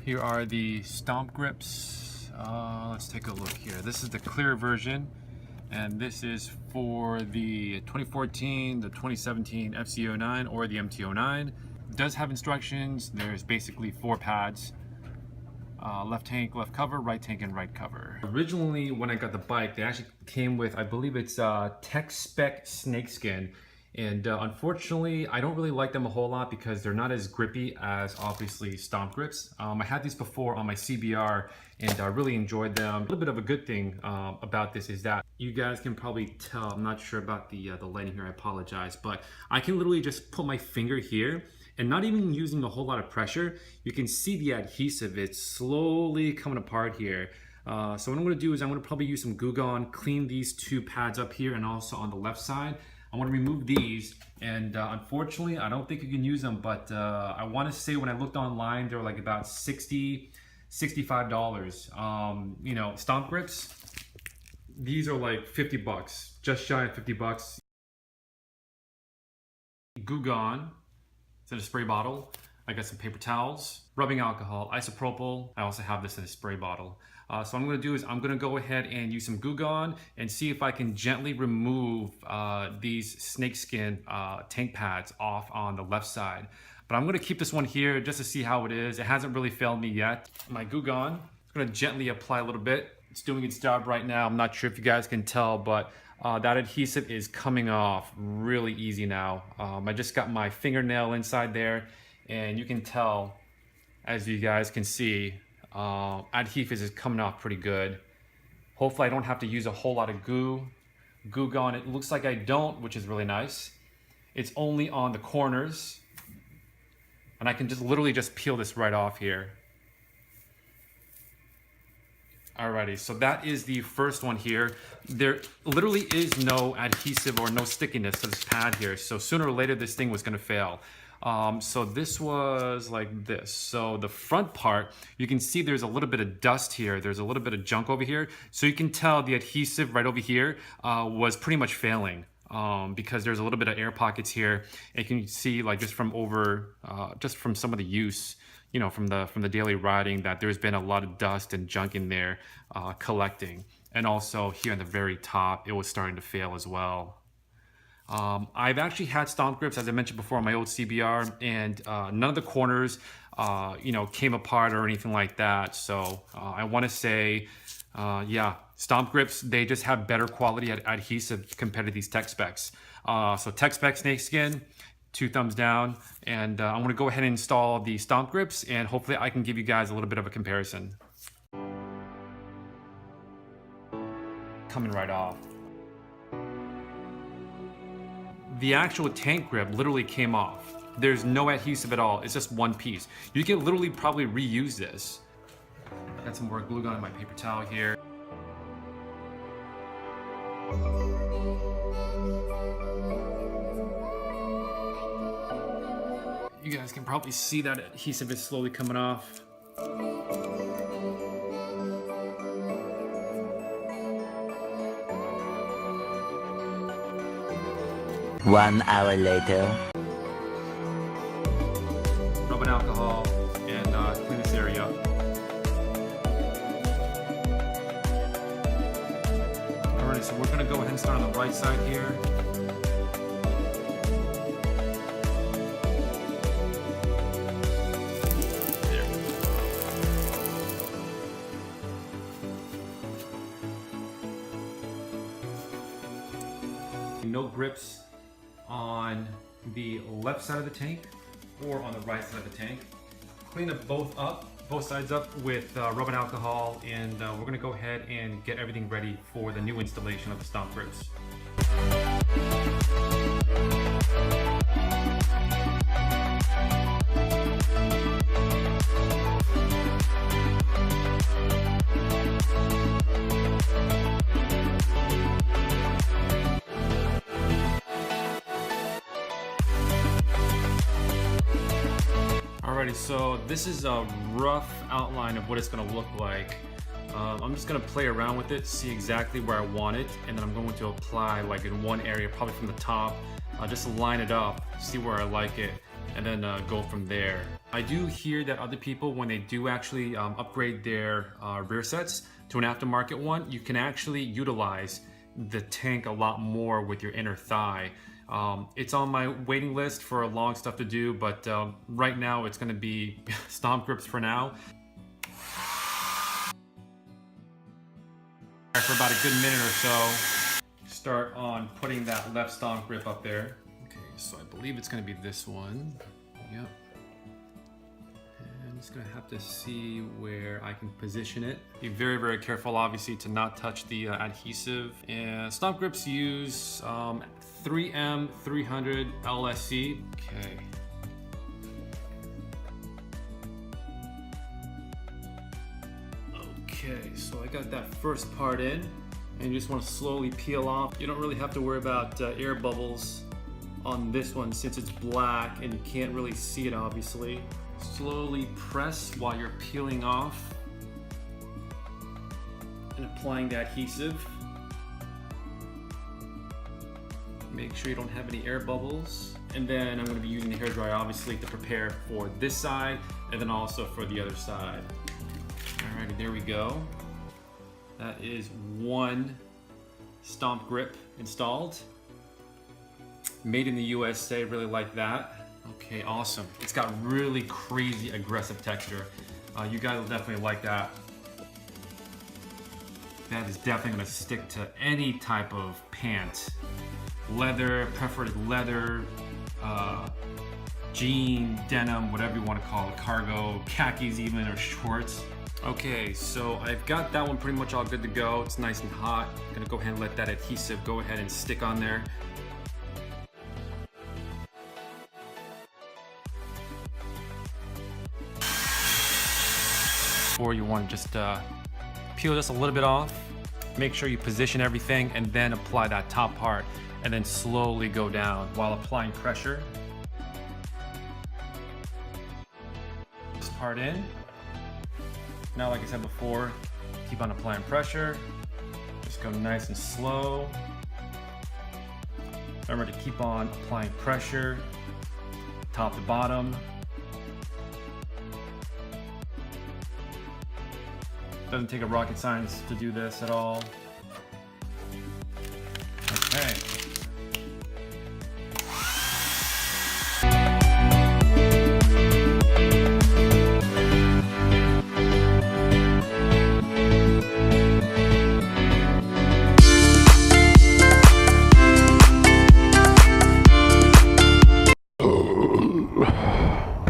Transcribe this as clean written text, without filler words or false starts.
Here are the Stomp grips. Let's take a look here. This is the clear version, and this is for the 2014, the 2017 FC09 or the MT09. It does have instructions. There's basically 4 pads. Left tank, left cover, right tank, and right cover. Originally, when I got the bike, they actually came with, I believe it's Techspec snakeskin. And unfortunately, I don't really like them a whole lot because they're not as grippy as obviously Stomp grips. I had these before on my CBR and I really enjoyed them. A little bit of a good thing about this is that you guys can probably tell, I'm not sure about the lighting here, I apologize, but I can literally just put my finger here and not even using a whole lot of pressure, you can see the adhesive, it's slowly coming apart here. So what I'm gonna do is I'm gonna probably use some Goo Gone, clean these 2 pads up here and also on the left side. I want to remove these, and unfortunately I don't think you can use them, but I want to say when I looked online they were like about $60, $65. You know, Stomp grips, these are like 50 bucks, just shy of 50 bucks. Goo Gone, it's in a spray bottle. I got some paper towels, rubbing alcohol, isopropyl. I also have this in a spray bottle. So what I'm gonna do is I'm gonna go ahead and use some Goo Gone and see if I can gently remove these snakeskin tank pads off on the left side. But I'm gonna keep this one here just to see how it is. It hasn't really failed me yet. My Goo Gone, I'm gonna gently apply a little bit. It's doing its job right now. I'm not sure if you guys can tell, but that adhesive is coming off really easy now. I just got my fingernail inside there, and you can tell, as you guys can see, adhesive is coming off pretty good. Hopefully I don't have to use a whole lot of Goo Gone. It looks like I don't, which is really nice. It's only on the corners, and I can just literally just peel this right off here. Alrighty, so that is the first one here. There literally is no adhesive or no stickiness to this pad here, so sooner or later this thing was gonna fail. So this was like this. So the front part, you can see there's a little bit of dust here. There's a little bit of junk over here. So you can tell the adhesive right over here was pretty much failing because there's a little bit of air pockets here. And you can see like just from just from some of the use, you know, from the daily riding, that there's been a lot of dust and junk in there collecting. And also here on the very top, it was starting to fail as well. I've actually had Stomp grips, as I mentioned before, on my old CBR, and none of the corners, you know, came apart or anything like that. So I want to say, yeah, Stomp grips, they just have better quality adhesive compared to these Techspecs. So Techspec snakeskin, 2 thumbs down, and I'm going to go ahead and install the Stomp grips, and hopefully I can give you guys a little bit of a comparison. Coming right off. The actual tank grip literally came off. There's no adhesive at all. It's just one piece. You can literally probably reuse this. Got some more Glue Gun in my paper towel here. You guys can probably see that adhesive is slowly coming off. 1 hour later. Rubbing alcohol and clean this area up. Alright, so we're going to go ahead and start on the right side here. There. No grips on the left side of the tank or on the right side of the tank. Clean up both sides up with rubbing alcohol, and we're gonna go ahead and get everything ready for the new installation of the Stomp grips. Alrighty, so this is a rough outline of what it's going to look like. I'm just going to play around with it, see exactly where I want it, and then I'm going to apply like in one area, probably from the top, just line it up, see where I like it, and then go from there. I do hear that other people, when they do actually upgrade their rear sets to an aftermarket one, you can actually utilize the tank a lot more with your inner thigh. It's on my waiting list for long stuff to do, but right now it's going to be stomp grips for now. For about a good minute or so, start on putting that left stomp grip up there. Okay, so I believe it's going to be this one. Yep. And I'm just going to have to see where I can position it. Be very, very careful, obviously, to not touch the adhesive. And stomp grips use 3M 300 LSC. Okay. Okay, so I got that first part in, and you just want to slowly peel off. You don't really have to worry about air bubbles on this one since it's black and you can't really see it, obviously. Slowly press while you're peeling off and applying the adhesive. Make sure you don't have any air bubbles. And then I'm going to be using the hairdryer, obviously, to prepare for this side and then also for the other side. Alrighty, there we go. That is one stomp grip installed. Made in the USA, really like that. Okay, awesome. It's got really crazy aggressive texture. You guys will definitely like that. That is definitely gonna stick to any type of pant. Leather, preferred leather, jean, denim, whatever you wanna call it, cargo, khakis even, or shorts. Okay, so I've got that one pretty much all good to go. It's nice and hot. I'm gonna go ahead and let that adhesive go ahead and stick on there. Or you want to just peel this a little bit off. Make sure you position everything and then apply that top part and then slowly go down while applying pressure. This part in. Now, like I said before, keep on applying pressure. Just go nice and slow. Remember to keep on applying pressure, top to bottom. Doesn't take a rocket science to do this at all.